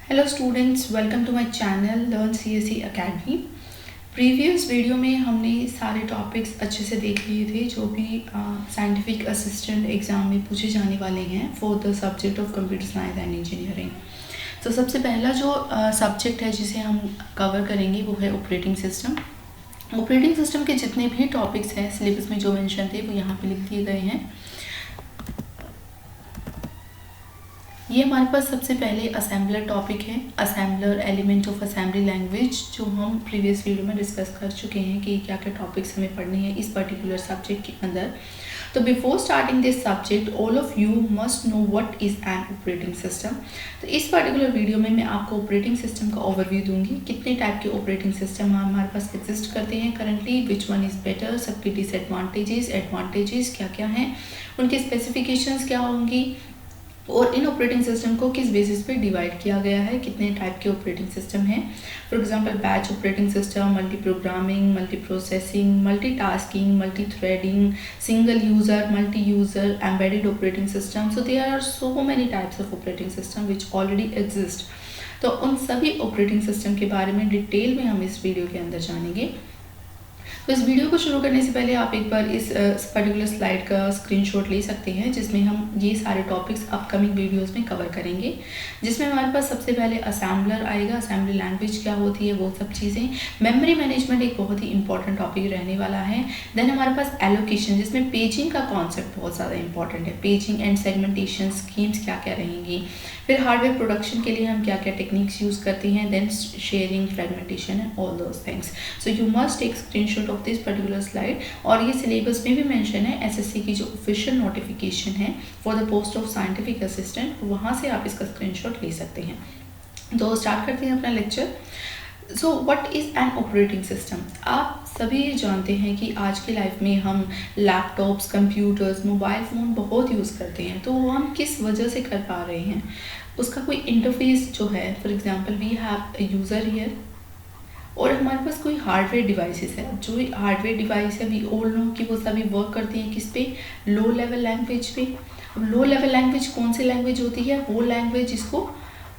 Hello students, welcome to my channel learn CSE academy. Previous video में हमने सारे topics अच्छे से देख लिए थे जो भी साइंटिफिक असिस्टेंट एग्ज़ाम में पूछे जाने वाले हैं for the subject of computer science and engineering. तो सबसे पहला जो सब्जेक्ट है जिसे हम कवर करेंगे वो है ऑपरेटिंग सिस्टम। ऑपरेटिंग सिस्टम के जितने भी टॉपिक्स हैं सिलेबस में जो मेंशन थे वो यहाँ पे लिख दिए गए हैं। ये हमारे पास सबसे पहले असेंबलर टॉपिक है, assembler element of assembly language, जो हम प्रीवियस वीडियो में डिस्कस कर चुके हैं कि क्या क्या टॉपिक्स हमें पढ़ने हैं इस पर्टिकुलर सब्जेक्ट के अंदर। तो before starting this subject all of you must know what is an operating system. तो इस पर्टिकुलर वीडियो में मैं आपको ऑपरेटिंग सिस्टम का ओवरव्यू दूंगी, कितने टाइप के ऑपरेटिंग सिस्टम हमारे पास एग्जिस्ट करते हैं currently, which one is better, सबके डिसएडवांटेजेस एडवांटेजेस क्या क्या हैं, उनके स्पेसिफिकेशंस क्या होंगी, और इन ऑपरेटिंग सिस्टम को किस बेसिस पे डिवाइड किया गया है, कितने टाइप के ऑपरेटिंग सिस्टम हैं। For example batch operating system, multi programming, multi processing, multi tasking, multi threading, single user, multi user, embedded operating system. So there are so many types of operating system which already exist. तो उन सभी operating system के बारे में detail में हम इस video के अंदर जानेंगे। तो इस वीडियो को शुरू करने से पहले आप एक बार इस पर्टिकुलर स्लाइड का स्क्रीनशॉट ले सकते हैं जिसमें हम ये सारे टॉपिक्स अपकमिंग वीडियोस में कवर करेंगे, जिसमें हमारे पास सबसे पहले असेंबलर आएगा, असेंबली लैंग्वेज क्या होती है वो सब चीज़ें, मेमोरी मैनेजमेंट एक बहुत ही इंपॉर्टेंट टॉपिक रहने वाला है। देन हमारे पास एलोकेशन, जिसमें पेजिंग का कॉन्सेप्ट बहुत ज़्यादा इंपॉर्टेंट है, पेजिंग एंड सेगमेंटेशन स्कीम्स क्या क्या रहेंगी। फिर हार्डवेयर प्रोडक्शन के लिए हम क्या क्या टेक्निक्स यूज़ करते हैं, then sharing, fragmentation and all those things. So you must take screenshot of this particular slide. और ये सिलेबस में भी मेंशन है, एसएससी की जो ऑफिशियल नोटिफिकेशन है for the post of scientific assistant, वहाँ से आप इसका स्क्रीनशॉट ले सकते हैं। तो स्टार्ट करते हैं अपना lecture. So what is an operating system. आप सभी जानते हैं कि आज की लाइफ में हम लैपटॉप्स, कंप्यूटर्स, मोबाइल फ़ोन बहुत यूज़ करते हैं। तो वो हम किस वजह से कर पा रहे हैं, उसका कोई इंटरफेस जो है, for example we have a user here और हमारे पास कोई हार्डवेयर डिवाइसेस है। जो हार्डवेयर डिवाइस है वी ऑल नो कि वो सभी वर्क करती हैं किस पे, लो लेवल लैंग्वेज पे। अब लो लेवल लैंग्वेज कौन सी लैंग्वेज होती है, वो लैंग्वेज जिसको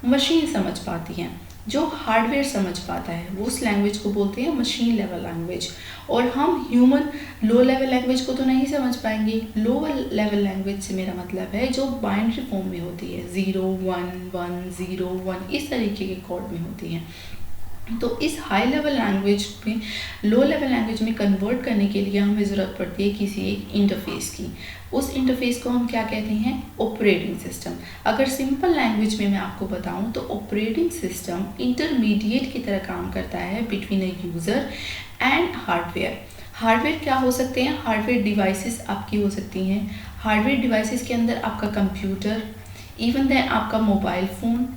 मशीन समझ पाती है, जो हार्डवेयर समझ पाता है, वो उस लैंग्वेज को बोलते हैं मशीन लेवल लैंग्वेज। और हम ह्यूमन लो लेवल लैंग्वेज को तो नहीं समझ पाएंगे। लो लेवल लैंग्वेज से मेरा मतलब है जो बाइनरी फॉर्म में होती है, 0 1 1 0 1 इस तरीके के कोड में होती हैं। तो इस हाई लेवल लैंग्वेज में लो लेवल लैंग्वेज में कन्वर्ट करने के लिए हमें ज़रूरत पड़ती है किसी एक इंटरफेस की। उस इंटरफेस को हम क्या कहते हैं, ऑपरेटिंग सिस्टम। अगर सिंपल लैंग्वेज में मैं आपको बताऊं तो ऑपरेटिंग सिस्टम इंटरमीडिएट की तरह काम करता है between a user and hardware. Hardware क्या हो सकते हैं, हार्डवेयर डिवाइसेस आपकी हो सकती हैं। हार्डवेयर डिवाइसेस के अंदर आपका कंप्यूटर, इवन देन आपका मोबाइल फ़ोन,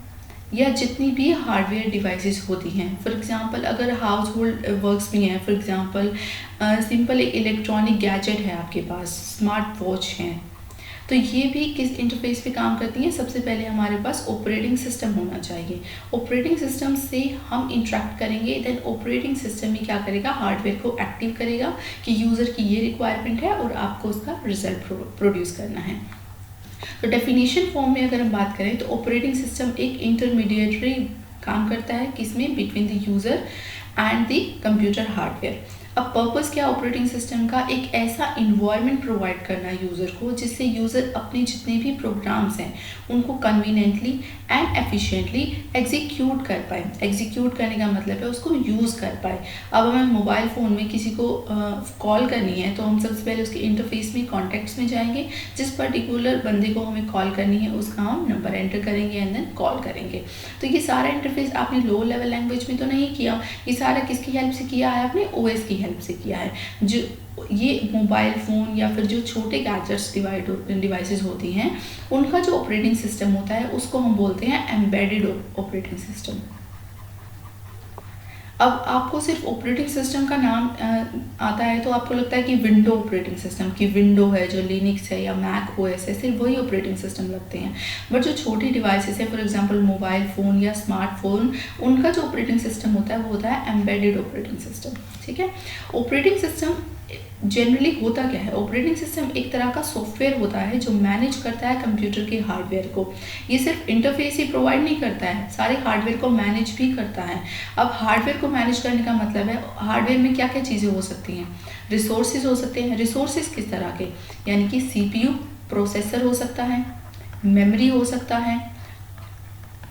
या जितनी भी हार्डवेयर डिवाइसेस होती हैं। फॉर एग्जांपल अगर हाउस होल्ड वर्क्स भी हैं, फॉर एग्जांपल सिंपल एक इलेक्ट्रॉनिक गैजेट है आपके पास, स्मार्ट वॉच हैं, तो ये भी किस इंटरफेस पे काम करती हैं। सबसे पहले हमारे पास ऑपरेटिंग सिस्टम होना चाहिए। ऑपरेटिंग सिस्टम से हम इंटरेक्ट करेंगे, देन ऑपरेटिंग सिस्टम में क्या करेगा, हार्डवेयर को एक्टिव करेगा कि यूज़र की ये रिक्वायरमेंट है और आपको उसका रिजल्ट प्रोड्यूस करना है। तो डेफिनेशन फॉर्म में अगर हम बात करें तो ऑपरेटिंग सिस्टम एक इंटरमीडिएटरी काम करता है किसमें, between the user and the computer hardware. अब पर्पस क्या ऑपरेटिंग सिस्टम का, एक ऐसा इन्वायरमेंट प्रोवाइड करना यूज़र को जिससे यूज़र अपने जितने भी प्रोग्राम्स हैं उनको कन्वीनियंटली एंड एफिशिएंटली एग्जीक्यूट कर पाए। एग्जीक्यूट करने का मतलब है उसको यूज़ कर पाए। अब हमें मोबाइल फ़ोन में किसी को कॉल करनी है तो हम सबसे पहले उसके इंटरफेस में, कॉन्टैक्ट्स में जाएंगे, जिस पर्टिकुलर बंदे को हमें कॉल करनी है उसका हम नंबर एंटर करेंगे एंड देन कॉल करेंगे। तो ये सारा इंटरफेस आपने लो लेवल लैंग्वेज में तो नहीं किया, ये सारा किसकी हेल्प से किया है, आपने ओएस की हेल्प से किया है। जो ये मोबाइल फ़ोन या फिर जो छोटे गैजेट्स डिवाइसेस होती हैं उनका जो ऑपरेटिंग सिस्टम होता है उसको हम बोलते हैं एम्बेडेड ऑपरेटिंग सिस्टम। अब आपको सिर्फ ऑपरेटिंग सिस्टम का नाम आता है तो आपको लगता है कि विंडो ऑपरेटिंग सिस्टम की विंडो है जो लिनक्स है या मैक ओएस है, सिर्फ वही ऑपरेटिंग सिस्टम लगते हैं। बट जो छोटी डिवाइसेस है, फॉर एग्जांपल मोबाइल फ़ोन या स्मार्टफोन, उनका जो ऑपरेटिंग सिस्टम होता है वो होता है एम्बेडेड ऑपरेटिंग सिस्टम। ठीक है, ऑपरेटिंग सिस्टम जनरली होता क्या है? ऑपरेटिंग सिस्टम एक तरह का सॉफ्टवेयर होता है जो मैनेज करता है कंप्यूटर के हार्डवेयर को। ये सिर्फ इंटरफेस ही प्रोवाइड नहीं करता है, सारे हार्डवेयर को मैनेज भी करता है। अब हार्डवेयर को मैनेज करने का मतलब है हार्डवेयर में क्या क्या चीज़ें हो सकती हैं? रिसोर्सेज हो सकते हैं। रिसोर्सेज किस तरह के? यानी कि CPU, प्रोसेसर हो सकता है, मेमोरी हो सकता है,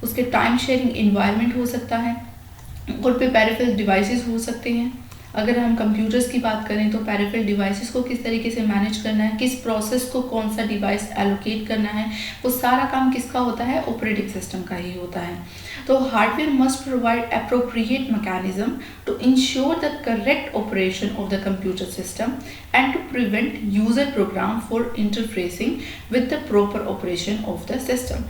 उसके टाइम शेयरिंग इन्वायरमेंट हो सकता है, और पे पेरिफेरल डिवाइसेस हो सकते हैं। अगर हम कंप्यूटर्स की बात करें तो पेरिफेरल डिवाइसेस को किस तरीके से मैनेज करना है, किस प्रोसेस को कौन सा डिवाइस एलोकेट करना है, वो सारा काम किसका होता है? ऑपरेटिंग सिस्टम का ही होता है। तो hardware must provide appropriate mechanism to ensure the correct operation of the computer system and to prevent user program for interfacing with the proper operation of the system.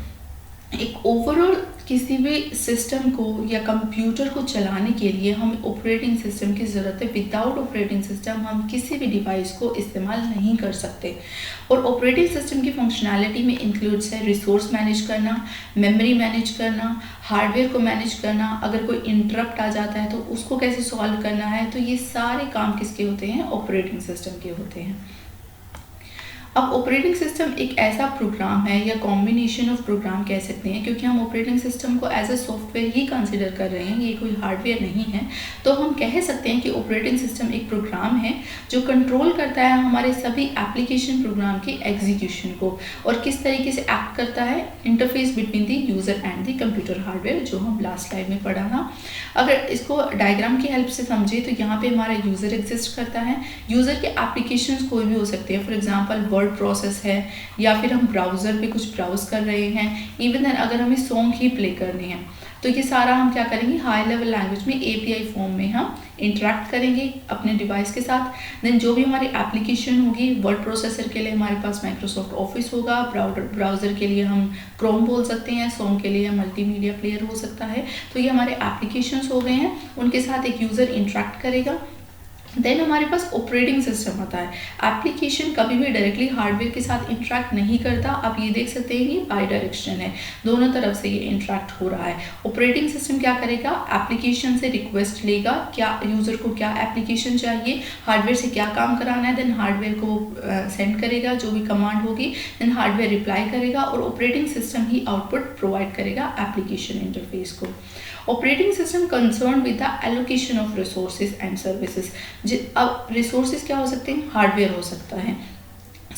एक ओवरऑल किसी भी system को या computer को चलाने के लिए हमें ऑपरेटिंग सिस्टम की ज़रूरत है। विदाउट ऑपरेटिंग सिस्टम हम किसी भी डिवाइस को इस्तेमाल नहीं कर सकते। और ऑपरेटिंग सिस्टम की फंक्शनैलिटी में इंक्लूड्स है रिसोर्स मैनेज करना, मेमोरी मैनेज करना, हार्डवेयर को मैनेज करना, अगर कोई इंटरप्ट आ जाता है तो उसको कैसे सॉल्व करना है। तो ये सारे काम किसके होते हैं? ऑपरेटिंग सिस्टम के होते हैं। अब ऑपरेटिंग सिस्टम एक ऐसा प्रोग्राम है या कॉम्बिनेशन ऑफ प्रोग्राम कह सकते हैं, क्योंकि हम ऑपरेटिंग सिस्टम को एज अ सॉफ्टवेयर ही कंसिडर कर रहे हैं, ये कोई हार्डवेयर नहीं है। तो हम कह सकते हैं कि ऑपरेटिंग सिस्टम एक प्रोग्राम है जो कंट्रोल करता है हमारे सभी एप्लीकेशन प्रोग्राम के एग्जीक्यूशन को, और किस तरीके से एक्ट करता है interface between the user and the computer hardware, जो हम लास्ट स्लाइड में पढ़ा था। अगर इसको डायग्राम की हेल्प से समझे तो यहाँ पे हमारा यूज़र एग्जिस्ट करता है। यूज़र के एप्लीकेशंस कोई भी हो सकते हैं, फॉर एग्जांपल वर्ड प्रोसेस है, या फिर हम ब्राउज़र पे कुछ ब्राउज कर रहे हैं, इवन देन अगर हमें सॉन्ग ही प्ले करने हैं तो ये सारा हम क्या करेंगे? हाई लेवल लैंग्वेज में API फॉर्म में हम इंटरेक्ट करेंगे अपने डिवाइस के साथ। देन जो भी हमारी एप्लीकेशन होगी, वर्ड प्रोसेसर के लिए हमारे पास माइक्रोसॉफ्ट ऑफिस होगा, ब्राउज़र के लिए हम क्रोम बोल सकते हैं, सॉन्ग के लिए मल्टीमीडिया प्लेयर हो सकता है। तो ये हमारे एप्लीकेशंस हो गए हैं, उनके साथ एक यूज़र इंटरेक्ट करेगा। देन हमारे पास ऑपरेटिंग सिस्टम होता है। एप्लीकेशन कभी भी डायरेक्टली हार्डवेयर के साथ इंटरेक्ट नहीं करता। आप ये देख सकते हैं कि बाई डायरेक्शन है, दोनों तरफ से ये इंटरेक्ट हो रहा है। ऑपरेटिंग सिस्टम क्या करेगा? एप्लीकेशन से रिक्वेस्ट लेगा, क्या यूज़र को क्या एप्लीकेशन चाहिए, हार्डवेयर से क्या काम कराना है, देन हार्डवेयर को सेंड करेगा जो भी कमांड होगी, देन हार्डवेयर रिप्लाई करेगा और ऑपरेटिंग सिस्टम ही आउटपुट प्रोवाइड करेगा एप्लीकेशन इंटरफेस को। Operating system concern with the allocation of resources and services. अब रिसोर्सेज क्या हो सकते हैं? हार्डवेयर हो सकता है।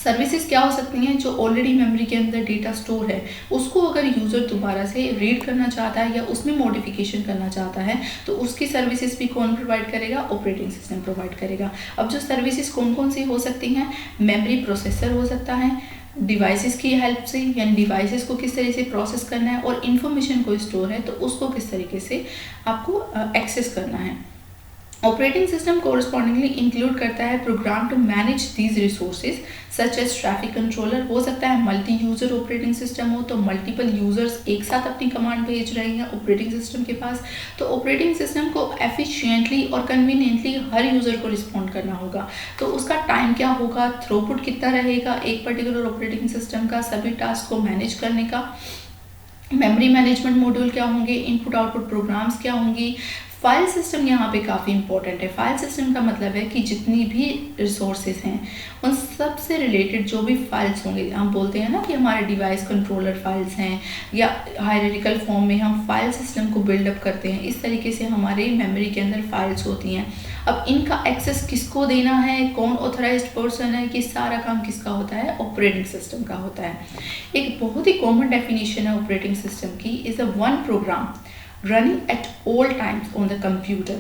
सर्विसेज क्या हो सकती हैं? जो ऑलरेडी मेमोरी के अंदर डेटा स्टोर है, उसको अगर यूज़र दोबारा से रीड करना चाहता है या उसमें मॉडिफिकेशन करना चाहता है तो उसकी सर्विसेज भी कौन प्रोवाइड करेगा? ऑपरेटिंग सिस्टम प्रोवाइड करेगा। अब जो सर्विसेज कौन कौन सी हो सकती हैं? मेमोरी प्रोसेसर हो सकता है, डिवाइसेस की हेल्प से, यानी डिवाइसेस को किस तरह से प्रोसेस करना है, और इन्फॉर्मेशन को स्टोर है तो उसको किस तरीके से आपको एक्सेस करना है। ऑपरेटिंग सिस्टम कोरस्पॉन्डिंगली इंक्लूड करता है program to manage these resources such as traffic controller. हो सकता है मल्टी यूज़र ऑपरेटिंग सिस्टम हो तो मल्टीपल यूज़र्स एक साथ अपनी कमांड भेज रहे हैं ऑपरेटिंग सिस्टम के पास, तो ऑपरेटिंग सिस्टम को एफिशिएंटली और कन्वीनियंटली हर यूज़र को रिस्पॉन्ड करना होगा। तो उसका टाइम क्या होगा, थ्रूपुट कितना रहेगा एक पर्टिकुलर ऑपरेटिंग सिस्टम का सभी टास्क को मैनेज करने का। मेमोरी मैनेजमेंट मॉड्यूल क्या होंगे, इनपुट आउटपुट प्रोग्राम्स क्या होंगी। फाइल सिस्टम यहाँ पे काफ़ी इंपॉर्टेंट है। फाइल सिस्टम का मतलब है कि जितनी भी रिसोर्सेज हैं उन सब से रिलेटेड जो भी फाइल्स होंगे, हम बोलते हैं ना कि हमारे डिवाइस कंट्रोलर फाइल्स हैं, या हायरार्किकल फॉर्म में हम फाइल सिस्टम को बिल्डअप करते हैं, इस तरीके से हमारे मेमोरी के अंदर फाइल्स होती हैं। अब इनका एक्सेस किसको देना है, कौन ऑथराइज्ड पर्सन है, कि सारा काम किसका होता है? ऑपरेटिंग सिस्टम का होता है। एक बहुत ही कॉमन डेफिनेशन है ऑपरेटिंग सिस्टम की, is a one program running at all times on the computer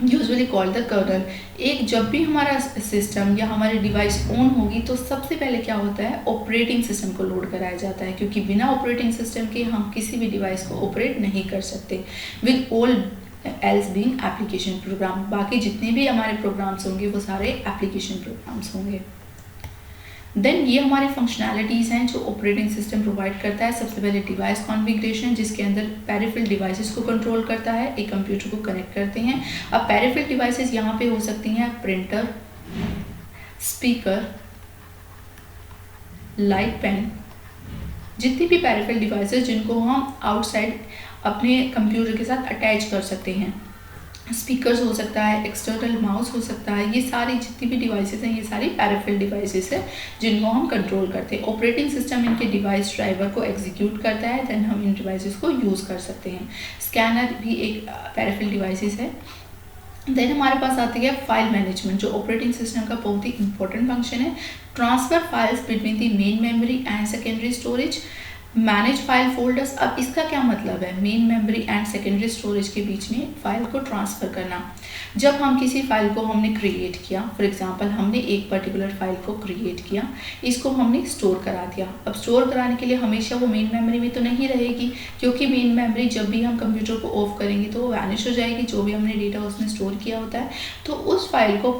usually called the kernel. एक जब भी हमारा सिस्टम या हमारी डिवाइस ऑन होगी तो सबसे पहले क्या होता है? ऑपरेटिंग सिस्टम को लोड कराया जाता है, क्योंकि बिना ऑपरेटिंग सिस्टम के हम किसी भी डिवाइस को ऑपरेट नहीं कर सकते। With all else being application program, बाकी जितने भी हमारे प्रोग्राम्स होंगे वो सारे एप्लीकेशन प्रोग्राम्स होंगे। देन ये हमारी फंक्शनैलिटीज़ हैं जो ऑपरेटिंग सिस्टम प्रोवाइड करता है। सबसे पहले डिवाइस कॉन्फ़िगरेशन, जिसके अंदर पेरिफेरल डिवाइसेस को कंट्रोल करता है, एक कंप्यूटर को कनेक्ट करते हैं। अब पेरिफेरल डिवाइसेस यहाँ पे हो सकती हैं प्रिंटर, स्पीकर, लाइट पेन, जितनी भी पेरिफेरल डिवाइसेस जिनको हम आउटसाइड अपने कंप्यूटर के साथ अटैच कर सकते हैं। स्पीकर्स हो सकता है, एक्सटर्नल माउस हो सकता है, ये सारी जितनी भी डिवाइसेस हैं ये सारी पेरिफेरल डिवाइसेस हैं जिनको हम कंट्रोल करते हैं। ऑपरेटिंग सिस्टम इनके डिवाइस ड्राइवर को एग्जीक्यूट करता है, देन हम इन डिवाइसेस को यूज़ कर सकते हैं। स्कैनर भी एक पेरिफेरल डिवाइसेस है। देन हमारे पास आती है फाइल मैनेजमेंट, जो ऑपरेटिंग सिस्टम का बहुत ही इंपॉर्टेंट फंक्शन है। Transfer files between the main memory and secondary storage, manage file folders. अब इसका क्या मतलब है? Main memory and secondary storage के बीच में फाइल को ट्रांसफ़र करना। जब हम किसी फाइल को हमने क्रिएट किया, फॉर एग्जांपल हमने एक पर्टिकुलर फाइल को क्रिएट किया, इसको हमने स्टोर करा दिया। अब स्टोर कराने के लिए हमेशा वो मेन मेमोरी में तो नहीं रहेगी, क्योंकि मेन मेमोरी जब भी हम कंप्यूटर को ऑफ करेंगे तो वो वैनिश हो जाएगी, जो भी हमने डेटा उसमें स्टोर किया होता है। तो उस फाइल को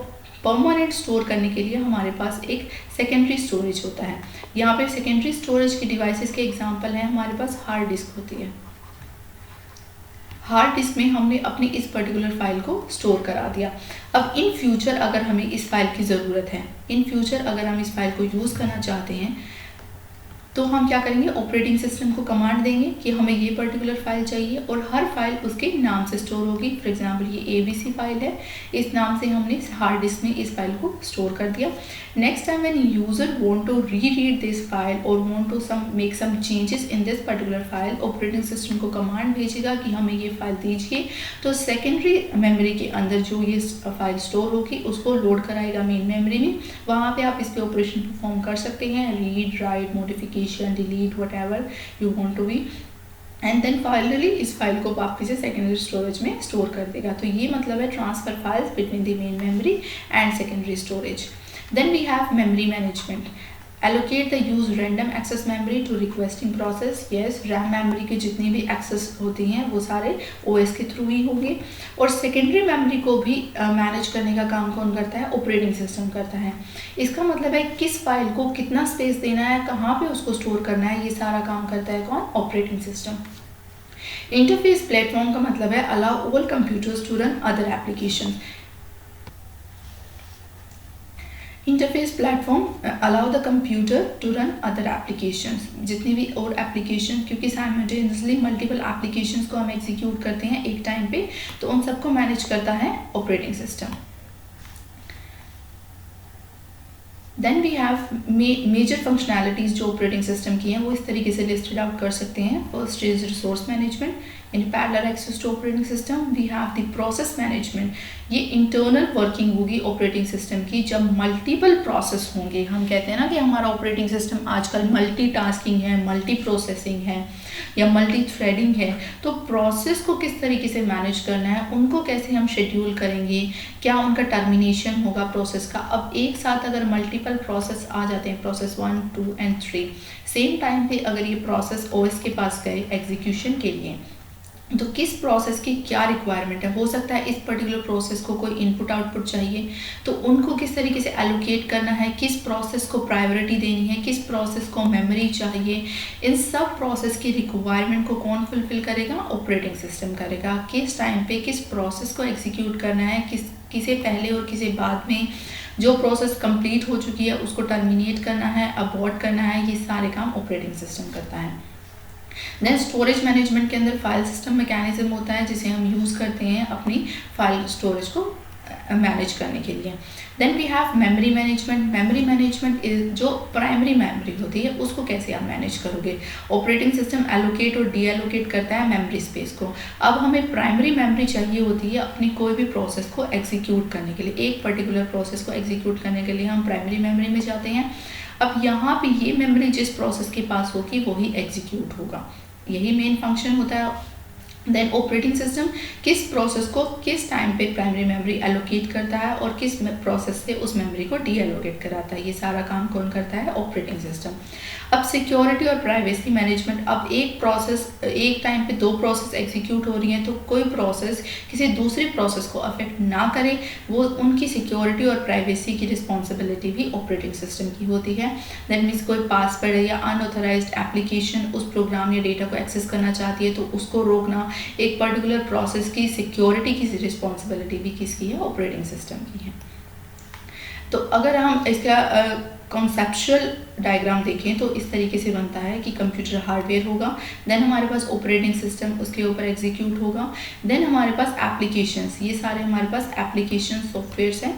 परमानेंट स्टोर करने के लिए हमारे पास एक सेकेंडरी स्टोरेज होता है। यहाँ पे सेकेंडरी स्टोरेज की डिवाइसेस के एग्जांपल हैं, हमारे पास हार्ड डिस्क होती है। हार्ड डिस्क में हमने अपनी इस पर्टिकुलर फाइल को स्टोर करा दिया। अब इन फ्यूचर अगर हमें इस फाइल की ज़रूरत है, इन फ्यूचर अगर हम इस फाइल को यूज़ करना चाहते हैं, तो हम क्या करेंगे? ऑपरेटिंग सिस्टम को कमांड देंगे कि हमें ये पर्टिकुलर फाइल चाहिए और हर फाइल उसके नाम से स्टोर होगी। फॉर एग्जांपल ये ABC फाइल है, इस नाम से हमने हार्ड डिस्क में इस फाइल को स्टोर कर दिया। Next time when user want to read this file और want to make some changes in this particular file, operating system को कमांड भेजेगा कि हमें ये फाइल दीजिए। तो सेकेंडरी मेमोरी के अंदर जो ये फाइल स्टोर होगी उसको लोड कराएगा मेन मेमोरी में। वहाँ पे आप इस पर ऑपरेशन परफॉर्म कर सकते हैं, read, write, modification, delete, whatever you want to be, and then finally इस फाइल को वापस से सेकेंडरी स्टोरेज में स्टोर कर देगा। तो ये मतलब है transfer files between the main memory and secondary storage. Then we have memory management, allocate the use random access memory to requesting process। yes, RAM memory के जितनी भी एक्सेस होती हैं वो सारे OS के थ्रू ही होंगे। और सेकेंडरी मेमोरी को भी मैनेज करने का काम कौन करता है? ऑपरेटिंग सिस्टम करता है। इसका मतलब है किस फाइल को कितना स्पेस देना है, कहाँ पे उसको स्टोर करना है, ये सारा काम करता है कौन? Operating system. इंटरफेस प्लेटफॉर्म का मतलब है allow all computers to run other application. Interface platform allow the computer to run other applications, जितनी भी और एप्लीकेशन, क्योंकि साइमल्टेनियसली मल्टीपल एप्लीकेशंस को हम एग्जीक्यूट करते हैं एक टाइम पे, तो उन सबको मैनेज करता है operating system. Then we have major functionalities जो ऑपरेटिंग सिस्टम की हैं, वो इस तरीके से लिस्टेड आउट कर सकते हैं। First is resource management, in parallel access to operating system. We have the process management, ये इंटरनल वर्किंग होगी ऑपरेटिंग सिस्टम की जब मल्टीपल प्रोसेस होंगे। हम कहते हैं ना कि हमारा ऑपरेटिंग सिस्टम आजकल मल्टीटास्किंग है, मल्टी प्रोसेसिंग है या मल्टी थ्रेडिंग है। तो प्रोसेस को किस तरीके से मैनेज करना है, उनको कैसे हम शेड्यूल करेंगे, क्या उनका टर्मिनेशन होगा प्रोसेस का। अब एक साथ अगर मल्टीपल प्रोसेस आ जाते हैं, प्रोसेस 1, 2 and 3 सेम टाइम पे अगर ये प्रोसेस OS के पास गए एग्जीक्यूशन के लिए, तो किस प्रोसेस की क्या रिक्वायरमेंट है। हो सकता है इस पर्टिकुलर प्रोसेस को कोई इनपुट आउटपुट चाहिए, तो उनको किस तरीके से एलोकेट करना है, किस प्रोसेस को प्रायोरिटी देनी है, किस प्रोसेस को मेमोरी चाहिए, इन सब प्रोसेस की रिक्वायरमेंट को कौन फुलफिल करेगा? ऑपरेटिंग सिस्टम करेगा। किस टाइम पे किस प्रोसेस को एग्जीक्यूट करना है, किसे पहले और किसे बाद में, जो प्रोसेस कंप्लीट हो चुकी है उसको टर्मिनेट करना है, अबॉर्ट करना है, ये सारे काम ऑपरेटिंग सिस्टम करता है। देन स्टोरेज मैनेजमेंट के अंदर फाइल सिस्टम मैकेनिज्म होता है जिसे हम यूज़ करते हैं अपनी फाइल स्टोरेज को मैनेज करने के लिए। Then we have memory management. Memory management जो प्राइमरी मेमोरी होती है उसको कैसे आप मैनेज करोगे। ऑपरेटिंग सिस्टम एलोकेट और डी एलोकेट करता है मेमोरी स्पेस को। अब हमें प्राइमरी मेमोरी चाहिए होती है अपनी कोई भी प्रोसेस को एग्जीक्यूट करने के लिए। एक पर्टिकुलर प्रोसेस को एग्जीक्यूट करने के लिए हम प्राइमरी मेमोरी में जाते हैं। अब यहाँ पे ये मेमोरी जिस प्रोसेस के पास होगी वही एग्जीक्यूट होगा, यही मेन फंक्शन होता है। देन ऑपरेटिंग सिस्टम किस प्रोसेस को किस टाइम पे प्राइमरी मेमोरी एलोकेट करता है और किस प्रोसेस से उस मेमोरी को डी एलोकेट कराता है, ये सारा काम कौन करता है? Operating system. अब सिक्योरिटी और प्राइवेसी मैनेजमेंट, अब एक टाइम पे 2 प्रोसेस एग्जीक्यूट हो रही हैं, तो कोई प्रोसेस किसी दूसरे प्रोसेस को अफेक्ट ना करे, वो उनकी सिक्योरिटी और प्राइवेसी की रिस्पॉन्सिबिलिटी भी ऑपरेटिंग सिस्टम की होती है। दैट मीन्स कोई पासवर्ड या अनऑथराइज्ड एप्लीकेशन उस प्रोग्राम या डेटा को एक्सेस करना चाहती है तो उसको रोकना, एक पर्टिकुलर प्रोसेस की सिक्योरिटी की रिस्पॉन्सिबिलिटी भी किसकी है, ऑपरेटिंग सिस्टम की है। तो अगर हम इसका कॉन्सेप्चुअल डायग्राम देखें तो इस तरीके से बनता है कि कंप्यूटर हार्डवेयर होगा, देन हमारे पास ऑपरेटिंग सिस्टम उसके ऊपर एग्जीक्यूट होगा, देन हमारे पास एप्लीकेशंस, ये सारे हमारे पास एप्लीकेशन सॉफ्टवेयर्स हैं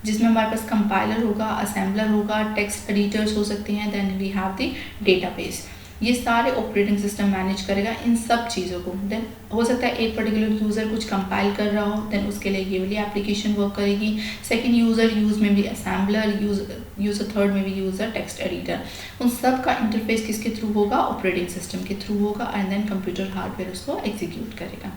जिसमें हमारे पास कंपाइलर होगा, असेंबलर होगा, टेक्स्ट एडिटर्स हो सकते हैं, then we have the database. ये सारे ऑपरेटिंग सिस्टम मैनेज करेगा इन सब चीज़ों को। देन हो सकता है एक पर्टिकुलर यूज़र कुछ कंपाइल कर रहा हो, देन उसके लिए ये वाली एप्लीकेशन वर्क करेगी, सेकंड यूज़ में भी असेंबलर, यूज़र थर्ड में भी यूज़र टेक्स्ट एडिटर, उन सब का इंटरफेस किसके थ्रू होगा, ऑपरेटिंग सिस्टम के थ्रू होगा, एंड देन कंप्यूटर हार्डवेयर उसको एग्जीक्यूट करेगा।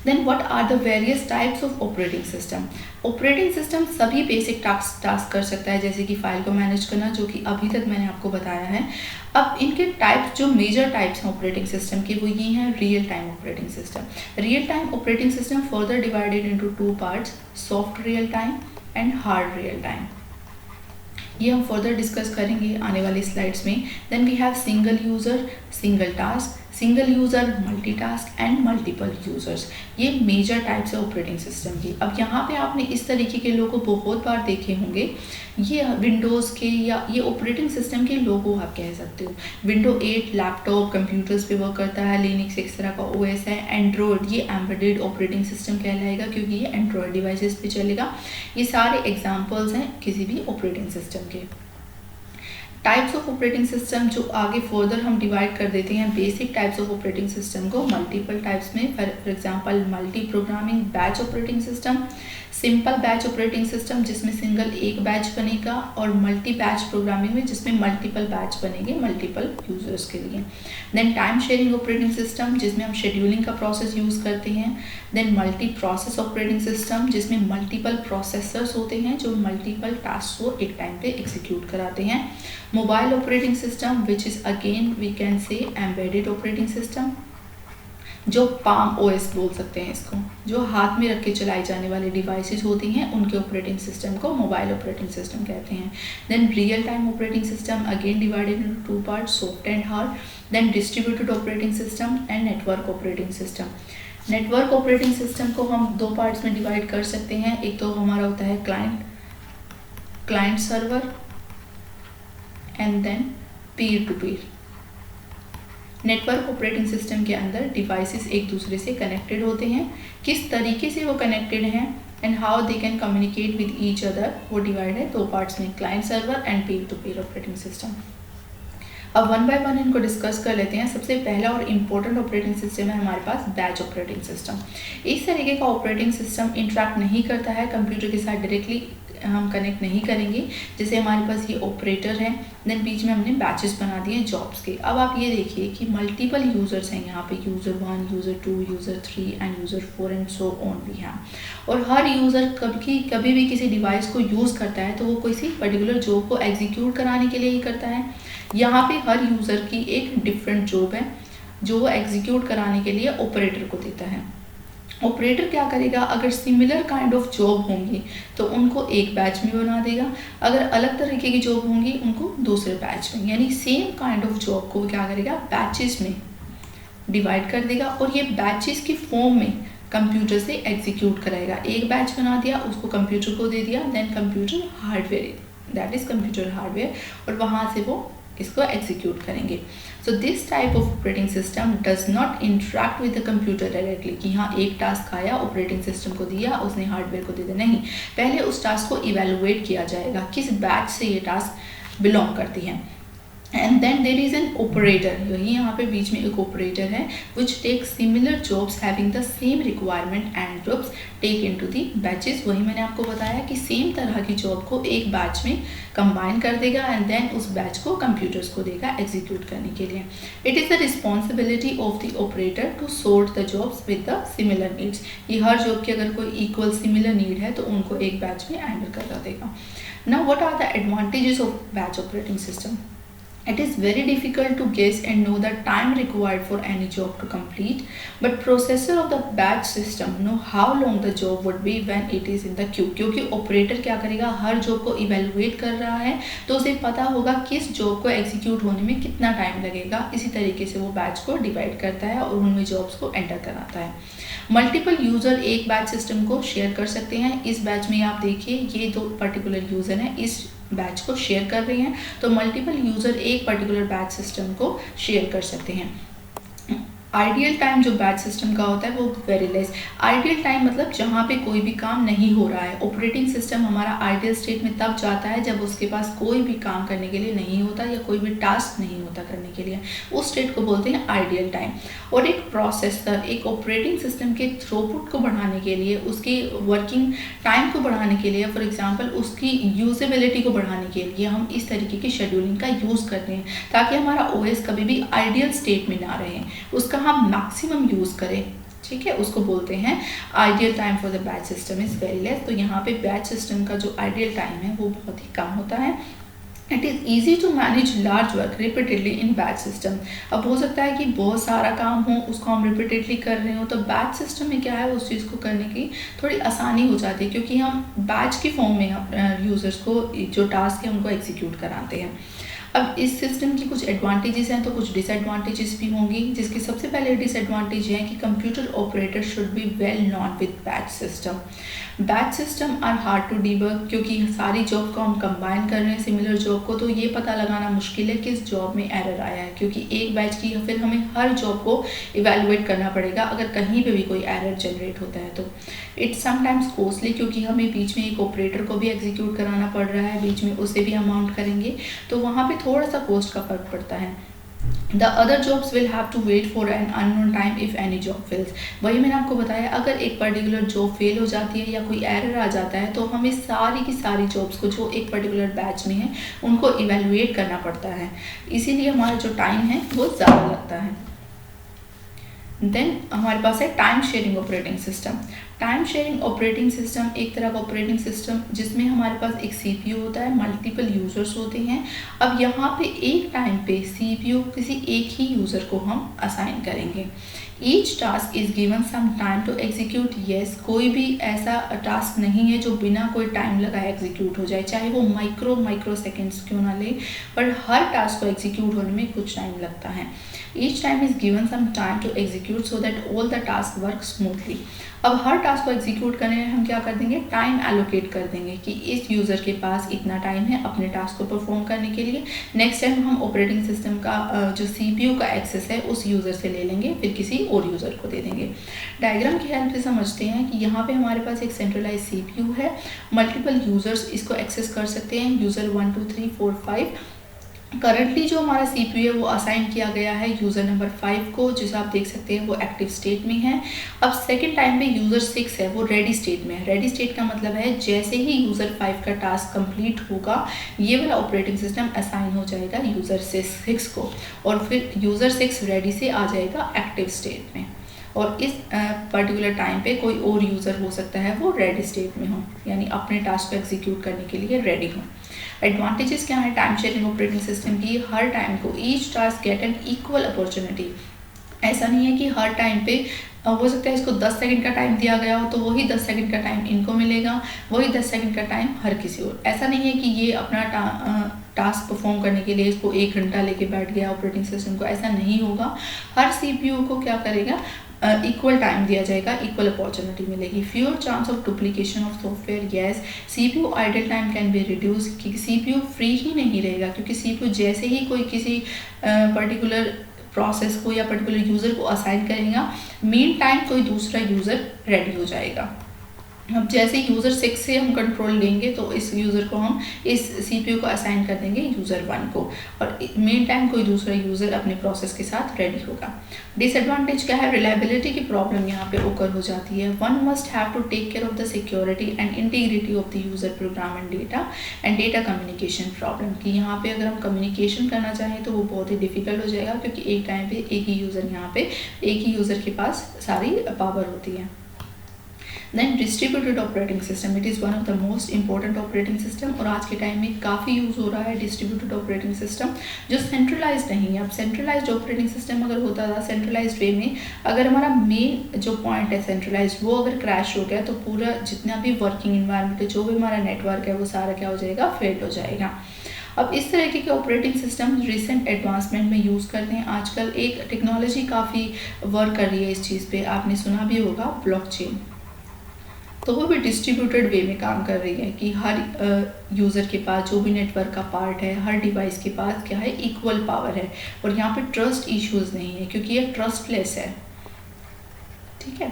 Then what are the various types of operating system? Operating system सभी बेसिक टास्क कर सकता है, जैसे कि फाइल को मैनेज करना, जो कि अभी तक मैंने आपको बताया है। अब इनके टाइप्स, जो मेजर टाइप्स हैं ऑपरेटिंग सिस्टम के, वो ये हैं real time operating system. Real time operating system further divided into 2 parts, soft real time and hard real time. ये हम फर्दर डिस्कस करेंगे आने वाली स्लाइड्स में। Then we have single user, single task, single user, multitask and multiple users. ये major types है operating system की। अब यहाँ पे आपने इस तरीके के लोगो बहुत बार देखे होंगे, ये विंडोज़ के या ये ऑपरेटिंग सिस्टम के लोगो आप कह सकते हो। विंडो 8 लैपटॉप कंप्यूटर्स पे वर्क करता है, लिनक्स एक तरह का ओएस है, एंड्रॉयड ये एम्बेडेड ऑपरेटिंग सिस्टम कहलाएगा क्योंकि ये एंड्रॉयड डिवाइसेस पे चलेगा। ये सारे एग्जाम्पल्स हैं किसी भी ऑपरेटिंग सिस्टम के। टाइप्स ऑफ ऑपरेटिंग सिस्टम जो आगे फर्दर हम डिवाइड कर देते हैं basic types of operating system को मल्टीपल टाइप्स में। For example multi programming batch operating system, simple batch operating system जिसमें सिंगल एक बैच बनेगा, और मल्टी बैच प्रोग्रामिंग में जिसमें मल्टीपल बैच बनेंगे मल्टीपल यूजर्स के लिए। Then time sharing operating system जिसमें हम शेड्यूलिंग का प्रोसेस यूज़ करते हैं। Then multi process operating system जिसमें मल्टीपल प्रोसेसर्स होते हैं जो मल्टीपल टास्क को एक टाइम पे एग्जीक्यूट कराते हैं। Mobile operating system which is again we can say embedded operating system, जो पाम ओएस बोल सकते हैं इसको, जो हाथ में रख के चलाई जाने वाली डिवाइसेस होती हैं उनके ऑपरेटिंग सिस्टम को मोबाइल ऑपरेटिंग सिस्टम कहते हैं। Then real time operating system again divided into 2 parts, soft and hard. Then distributed operating system and network operating system. Network operating system को हम 2 पार्ट्स में डिवाइड कर सकते हैं। एक तो हमारा होता है client server and then peer to peer. Network operating system के अंदर डिवाइसेस एक दूसरे से कनेक्टेड होते हैं, किस तरीके से वो कनेक्टेड हैं and how they can communicate with each other, वो डिवाइड है 2 पार्ट्स में, client server and peer to peer operating system. अब 1 बाय 1 इनको डिस्कस कर लेते हैं। सबसे पहला और इम्पोर्टेंट ऑपरेटिंग सिस्टम है हमारे पास बैच ऑपरेटिंग सिस्टम। इस तरीके का ऑपरेटिंग सिस्टम इंटरेक्ट नहीं करता है कंप्यूटर के साथ, डायरेक्टली हम कनेक्ट नहीं करेंगे। जैसे हमारे पास ये ऑपरेटर है, देन बीच में हमने बैचेस बना दिए जॉब्स के। अब आप ये देखिए कि मल्टीपल यूज़र्स हैं यहाँ पे, user 1, user 2, user 3 end user 4 and so on भी हैं। और हर यूज़र कभी भी किसी डिवाइस को यूज़ करता है तो वो किसी पर्टिकुलर जॉब को एग्जीक्यूट कराने के लिए ही करता है। यहाँ पे हर यूज़र की एक डिफरेंट जॉब है जो वो एग्जीक्यूट कराने के लिए ऑपरेटर को देता है। ऑपरेटर क्या करेगा, अगर सिमिलर काइंड ऑफ जॉब होंगी तो उनको एक बैच में बना देगा, अगर अलग तरीके की जॉब होंगी उनको दूसरे बैच में, यानी सेम काइंड ऑफ जॉब को क्या करेगा, बैचेस में डिवाइड कर देगा और ये बैचेस की फॉर्म में कंप्यूटर से एग्जीक्यूट कराएगा। एक बैच बना दिया, उसको कंप्यूटर को दे दिया, then computer hardware, that is computer hardware, और वहाँ से वो इसको एग्जीक्यूट करेंगे। So this type of operating system does not interact with the computer directly, कि हाँ एक टास्क आया ऑपरेटिंग सिस्टम को दिया, उसने हार्डवेयर को दे दिया, नहीं, पहले उस टास्क को इवेलुएट किया जाएगा किस बैच से ये टास्क बिलोंग करती है। And then there is an operator, यही यहाँ पे बीच में एक ऑपरेटर है which take similar jobs having the same requirement and groups take into the batches. वही मैंने आपको बताया कि सेम तरह की जॉब को एक बैच में कंबाइन कर देगा एंड देन उस बैच को कंप्यूटर्स को देगा एग्जीक्यूट करने के लिए। It is the responsibility of the operator to sort the jobs with the similar needs. ये हर जॉब की अगर कोई इक्वल सिमिलर नीड है तो उनको एक बैच में हैंडल कर देगा। Now what are the advantages of batch operating system? It is very difficult to guess and know the time required for any job to complete, but processor of the batch system know how long the job would be when it is in the queue. क्योंकि operator क्या करेगा, हर job को evaluate कर रहा है, तो उसे पता होगा किस जॉब को एग्जीक्यूट होने में कितना टाइम लगेगा। इसी तरीके से वो बैच को डिवाइड करता है और उनमें जॉब्स को एंटर कराता है। मल्टीपल यूज़र एक बैच सिस्टम को शेयर कर सकते हैं। इस बैच में आप देखिए ये दो पर्टिकुलर यूज़र हैं, इस बैच को शेयर कर रहे हैं, तो मल्टीपल यूज़र एक पर्टिकुलर बैच सिस्टम को शेयर कर सकते हैं। आइडियल टाइम जो बैच सिस्टम का होता है वो वेरी लेस। आइडियल टाइम मतलब जहाँ पे कोई भी काम नहीं हो रहा है। ऑपरेटिंग सिस्टम हमारा आइडियल स्टेट में तब जाता है जब उसके पास कोई भी काम करने के लिए नहीं होता या कोई भी टास्क नहीं होता करने के लिए, उस स्टेट को बोलते हैं आइडियल टाइम। और एक प्रोसेसर एक ऑपरेटिंग सिस्टम के थ्रूपुट को बढ़ाने के लिए, उसकी वर्किंग टाइम को बढ़ाने के लिए, फॉर एग्जाम्पल उसकी यूजेबिलिटी को बढ़ाने के लिए हम इस तरीके की शेड्यूलिंग का यूज़ करते हैं, ताकि हमारा ओएस कभी भी आइडियल स्टेट में ना रहे, उसका हम मैक्सिमम यूज़ करें। ठीक है, उसको बोलते हैं ideal time for the batch system is very less. तो यहाँ पे बैच सिस्टम का जो आइडियल टाइम है वो बहुत ही कम होता है। It is easy to manage large work repeatedly in batch system. अब हो सकता है कि बहुत सारा काम हो, उसको हम रिपीटेडली कर रहे हो, तो बैच सिस्टम में क्या है, उस चीज़ को करने की थोड़ी आसानी हो जाती है, क्योंकि हम बैच की फॉर्म में यूज़र्स को जो टास्क है उनको एग्जीक्यूट कराते हैं। अब इस सिस्टम की कुछ एडवांटेजेस हैं तो कुछ डिसएडवांटेजेस भी होंगी, जिसकी सबसे पहले डिसएडवांटेज है कि computer operator should be well known with batch system. Batch system are hard to debug, क्योंकि सारी जॉब को हम कंबाइन कर रहे हैं सिमिलर जॉब को, तो ये पता लगाना मुश्किल है किस जॉब में एरर आया है, क्योंकि एक बैच की फिर हमें हर जॉब को इवेलुएट करना पड़ेगा अगर कहीं पे भी कोई एरर जनरेट होता है तो। इट्स समटाइम्स कॉस्टली, क्योंकि हमें बीच में एक ऑपरेटर को भी एग्जीक्यूट कराना पड़ रहा है, बीच में उसे भी हम माउंट करेंगे, तो वहाँ पे थोड़ा सा कॉस्ट का फर्क पड़ता है। The other jobs will have to wait for an unknown time if any job fails। वही मैंने आपको बताया, अगर एक पर्टिकुलर जॉब फेल हो जाती है या कोई एरर आ जाता है तो हमें सारी की सारी जॉब्स को जो एक पर्टिकुलर बैच में है उनको इवेलुएट करना पड़ता है, इसीलिए हमारा जो टाइम है वो ज़्यादा लगता है। देन हमारे पास है time sharing operating system. Time sharing operating system एक तरह का ऑपरेटिंग सिस्टम जिसमें हमारे पास एक सीपीयू होता है, मल्टीपल यूज़र्स होते हैं। अब यहाँ पे एक टाइम पे सीपीयू किसी एक ही यूज़र को हम असाइन करेंगे। Each task is given some time to execute. Yes, कोई भी ऐसा टास्क नहीं है जो बिना कोई टाइम लगाए एग्जीक्यूट हो जाए, चाहे वो माइक्रो सेकेंड्स क्यों ना ले, पर हर टास्क को एग्जीक्यूट होने में कुछ टाइम लगता है। Each time is given some time to execute so that all the task work smoothly. अब हर टास्क को एग्जीक्यूट करने में हम क्या कर देंगे, टाइम एलोकेट कर देंगे कि इस यूज़र के पास इतना टाइम है अपने टास्क को परफॉर्म करने के लिए। नेक्स्ट टाइम हम ऑपरेटिंग सिस्टम का जो सीपीयू का एक्सेस है उस यूज़र से ले लेंगे, फिर किसी और यूज़र को दे देंगे। डायग्राम की हेल्प से समझते हैं कि यहाँ पे हमारे पास एक सेंट्रलाइज सीपीयू है, मल्टीपल यूज़र्स इसको एक्सेस कर सकते हैं, यूज़र 1 2 3 4 5। करंटली जो हमारा सीपीयू है वो असाइन किया गया है यूज़र नंबर 5 को, जिसे आप देख सकते हैं वो एक्टिव स्टेट में है। अब सेकंड टाइम पे यूज़र 6 है, वो रेडी स्टेट में है। रेडी स्टेट का मतलब है जैसे ही यूज़र 5 का टास्क कंप्लीट होगा ये वाला ऑपरेटिंग सिस्टम असाइन हो जाएगा यूज़र 6 को, और फिर यूज़र 6 रेडी से आ जाएगा एक्टिव स्टेट में, और इस पर्टिकुलर टाइम पे कोई और यूज़र हो सकता है वो रेडी स्टेट में हो, यानी अपने टास्क को एग्जीक्यूट करने के लिए रेडी हो। एडवांटेजेस क्या है टाइम शेयरिंग ऑपरेटिंग सिस्टम की, हर टाइम को each task get an equal opportunity. ऐसा नहीं है कि हर टाइम पे हो सकता है इसको 10 सेकंड का टाइम दिया गया हो तो वही 10 सेकंड का टाइम इनको मिलेगा, वही 10 सेकंड का टाइम हर किसी और। ऐसा नहीं है कि ये अपना टास्क परफॉर्म करने के लिए इसको 1 घंटा लेके बैठ गया ऑपरेटिंग सिस्टम को, ऐसा नहीं होगा। हर सीपीयू को क्या करेगा, इक्वल टाइम दिया जाएगा, इक्वल अपॉर्चुनिटी मिलेगी। Fewer chance of duplication of software. Yes, CPU idle time can be reduce, क्योंकि सीपीयू फ्री ही नहीं रहेगा, क्योंकि सीपीयू जैसे ही कोई किसी पर्टिकुलर प्रोसेस को या पर्टिकुलर यूज़र को असाइन करेगा, मीन टाइम कोई दूसरा यूज़र रेडी हो जाएगा। अब जैसे यूज़र 6 से हम कंट्रोल लेंगे तो इस यूज़र को हम इस सीपीयू को असाइन कर देंगे यूज़र 1 को, और मेन टाइम कोई दूसरा यूज़र अपने प्रोसेस के साथ रेडी होगा। डिसएडवांटेज क्या है, रिलायबिलिटी की प्रॉब्लम यहाँ पे ओकर हो जाती है। One must have to take care of the security and integrity of the user program and data communication problem की। यहाँ पे अगर हम कम्युनिकेशन करना चाहें तो वो बहुत ही डिफिकल्ट हो जाएगा, क्योंकि एक टाइम पे एक ही यूज़र यहाँ पे एक ही यूज़र के पास सारी पावर होती है। Then distributed operating system, it is one of the most important operating system और आज के टाइम में काफ़ी यूज़ हो रहा है डिस्ट्रीब्यूटेड ऑपरेटिंग सिस्टम, जो सेंट्रलाइज नहीं है। अब सेंट्रलाइज्ड ऑपरेटिंग सिस्टम अगर होता था सेंट्रलाइज्ड वे में, अगर हमारा मेन जो पॉइंट है सेंट्रलाइज वो अगर क्रैश हो गया तो पूरा जितना भी वर्किंग इन्वायरमेंट है, जो भी हमारा नेटवर्क है, वो सारा क्या हो जाएगा, फेल हो जाएगा। अब इस तरीके के ऑपरेटिंग सिस्टम रिसेंट एडवांसमेंट में यूज़ करते हैं। आजकल एक टेक्नोलॉजी काफ़ी वर्क कर रही है इस चीज़ पे, आपने सुना भी होगा ब्लॉकचेन, तो वो भी डिस्ट्रीब्यूटेड वे में काम कर रही है कि हर यूज़र के पास जो भी नेटवर्क का पार्ट है, हर डिवाइस के पास क्या है, इक्वल पावर है और यहाँ पे ट्रस्ट इश्यूज नहीं है क्योंकि ये ट्रस्टलेस है। ठीक है,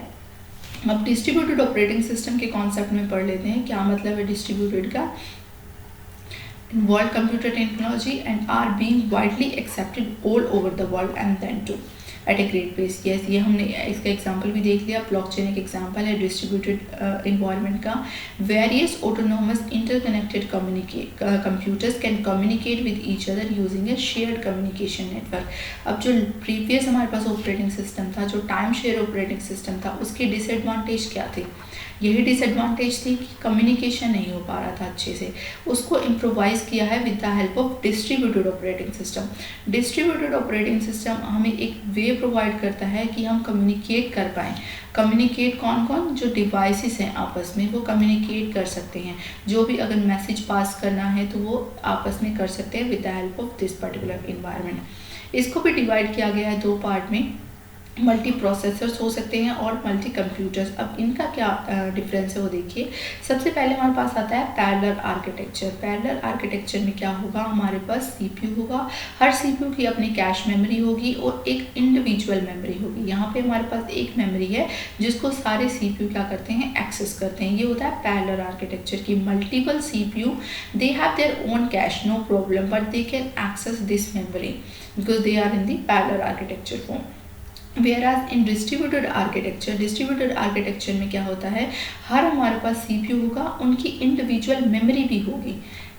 अब डिस्ट्रीब्यूटेड ऑपरेटिंग सिस्टम के कॉन्सेप्ट में पढ़ लेते हैं, क्या मतलब है डिस्ट्रीब्यूटेड का। Involved computer technology and are being widely accepted all over the world and then too at a great pace. Yes, ये हमने इसका एग्जांपल भी देख लिया, ब्लॉकचेन एक एग्जांपल है डिस्ट्रीब्यूटेड इन्वायरमेंट का। Various autonomous interconnected computers can communicate with each other using A shared communication network. अब जो प्रीवियस हमारे पास ऑपरेटिंग सिस्टम था, जो टाइम शेयर ऑपरेटिंग सिस्टम था, उसकी डिसएडवांटेज क्या थी, यही डिसएडवांटेज थी कि कम्युनिकेशन नहीं हो पा रहा था अच्छे से। उसको इम्प्रोवाइज़ किया है with the help of distributed operating system. Distributed operating system हमें एक वे प्रोवाइड करता है कि हम कम्युनिकेट कर पाएँ। कम्युनिकेट कौन कौन, जो डिवाइसेस हैं आपस में, वो कम्युनिकेट कर सकते हैं। जो भी अगर मैसेज पास करना है तो वो आपस में कर सकते हैं with the help of this particular environment. इसको भी डिवाइड किया गया है दो पार्ट में, मल्टी प्रोसेसर्स हो सकते हैं और मल्टी कंप्यूटर्स। अब इनका क्या डिफरेंस है वो देखिए। सबसे पहले हमारे पास आता है पैरेलल आर्किटेक्चर। पैरेलल आर्किटेक्चर में क्या होगा, हमारे पास सीपीयू होगा, हर सीपीयू की अपनी कैश मेमोरी होगी और एक इंडिविजुअल मेमोरी होगी। यहाँ पे हमारे पास एक मेमोरी है जिसको सारे सीपीयू क्या करते हैं, एक्सेस करते हैं। ये होता है पैरेलल आर्किटेक्चर की multiple CPU, they have their own cache, no problem, but they can access this memory because they are in the parallel architecture form. Whereas in distributed architecture में क्या होता है, हर हमारे पास सीपीयू होगा, उनकी इंडिविजुअल मेमोरी भी होगी,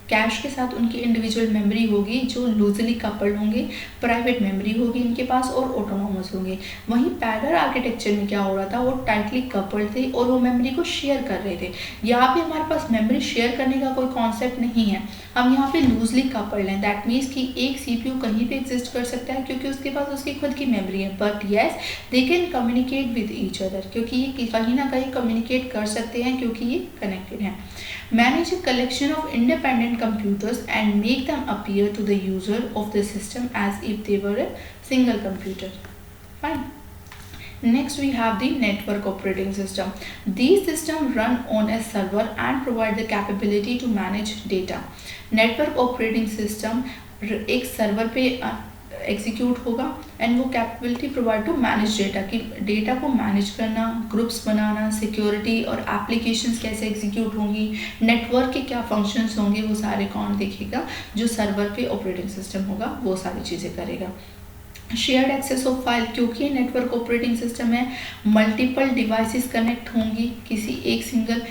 कैश के साथ उनकी इंडिविजुअल मेमोरी होगी जो लूजली कपल्ड होंगे, प्राइवेट मेमोरी होगी इनके पास और ऑटोनोमस होंगे। वहीं पैरेलल आर्किटेक्चर में क्या हो रहा था, वो टाइटली कपल्ड थे और वो मेमोरी को शेयर कर रहे थे। यहाँ पे हमारे पास मेमोरी शेयर करने का कोई कॉन्सेप्ट नहीं है, हम यहाँ पे लूजली कपल्ड हैं। दैट मीन्स कि एक सीपीयू कहीं पे एग्जिस्ट कर सकता है क्योंकि उसके पास उसकी खुद की मेमोरी है, but yes they can communicate with each other, क्योंकि ये कहीं ना कहीं कम्युनिकेट कर सकते हैं क्योंकि ये कनेक्टेड हैं। Manage a collection of independent computers and make them appear to the user of the system as if they were a single computer. Fine. Next we have the network operating system. These systems run on a server and provide the capability to manage data. Network operating system एक server पे execute होगा and वो capability provide to manage data, कि data को manage करना, groups बनाना, security और applications कैसे एग्जीक्यूट होंगी, नेटवर्क के क्या फंक्शंस होंगे, वो सारे कौन देखेगा, जो सर्वर पे ऑपरेटिंग सिस्टम होगा वो सारी चीज़ें करेगा। शेयर्ड एक्सेस ऑफ फाइल, क्योंकि नेटवर्क ऑपरेटिंग सिस्टम है, मल्टीपल डिवाइसेस कनेक्ट होंगी किसी एक सिंगल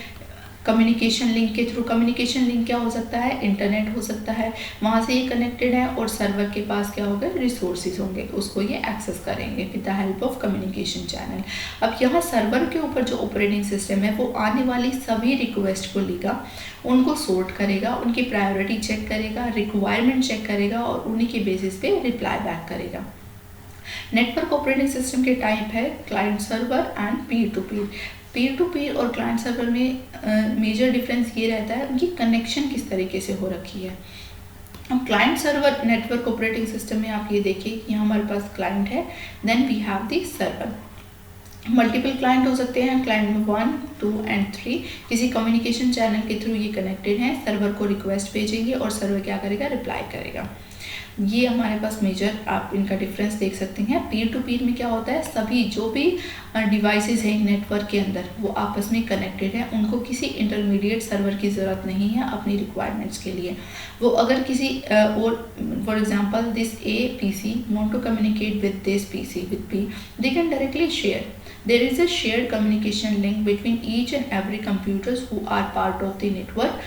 कम्युनिकेशन लिंक के थ्रू। कम्युनिकेशन लिंक क्या हो सकता है, इंटरनेट हो सकता है, वहाँ से ये कनेक्टेड है और सर्वर के पास क्या होगा, रिसोर्सेज होंगे, उसको ये एक्सेस करेंगे with the help of communication channel. अब यहाँ सर्वर के ऊपर जो ऑपरेटिंग सिस्टम है वो आने वाली सभी रिक्वेस्ट को लेगा, उनको सोर्ट करेगा, उनकी प्रायोरिटी चेक करेगा, रिक्वायरमेंट चेक करेगा और उन्हीं के बेसिस पे रिप्लाई बैक करेगा। नेटवर्क ऑपरेटिंग सिस्टम के टाइप है client server and Pir to पीर और क्लाइंट सर्वर में मेजर डिफरेंस ये रहता है उनकी कनेक्शन किस तरीके से हो रखी है। अब client server network operating system में आप ये देखिए कि हमारे पास क्लाइंट है, then we have the server. Multiple client हो सकते हैं, क्लाइंट में 1, 2 एंड 3 किसी कम्युनिकेशन चैनल के थ्रू ये कनेक्टेड हैं, सर्वर को रिक्वेस्ट भेजेंगे और सर्वर क्या करेगा, रिप्लाई करेगा। ये हमारे पास मेजर आप इनका डिफरेंस देख सकते हैं। पीर टू पीर में क्या होता है, सभी जो भी डिवाइसेस हैं नेटवर्क के अंदर वो आपस में कनेक्टेड है, उनको किसी इंटरमीडिएट सर्वर की ज़रूरत नहीं है अपनी रिक्वायरमेंट्स के लिए। वो अगर किसी और for example this A PC want to communicate with this PC with B, they can directly share. There is a shared communication link between each and every computers who are part of the network.